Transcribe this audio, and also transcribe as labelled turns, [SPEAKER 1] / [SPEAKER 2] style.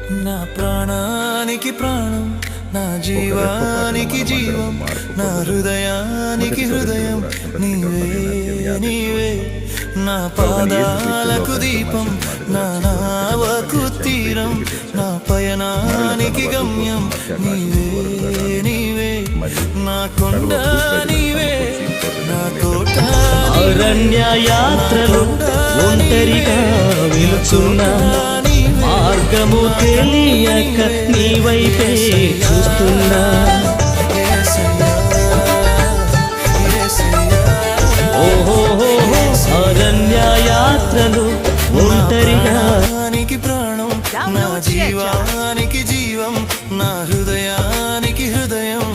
[SPEAKER 1] నా ప్రాణానికి ప్రాణం, నా జీవానికి జీవం, నా హృదయానికి హృదయం నీవే నీవే. నా పాదాలకు దీపం, నా నావకు తీరం, నా పయనానికి గమ్యం నీవే నీవే. నా కొండ నీవే, నా కోట
[SPEAKER 2] అరణ్య యాత్రలు ఒంటరిగా వెళుతున్నా, మార్గము తెలియక నీ వైపే చూస్తున్నా. ఓహో అరణ్య యాత్రలు ఒంటరిగా
[SPEAKER 1] ప్రాణం, నా జీవానికి జీవం, నా హృదయానికి హృదయం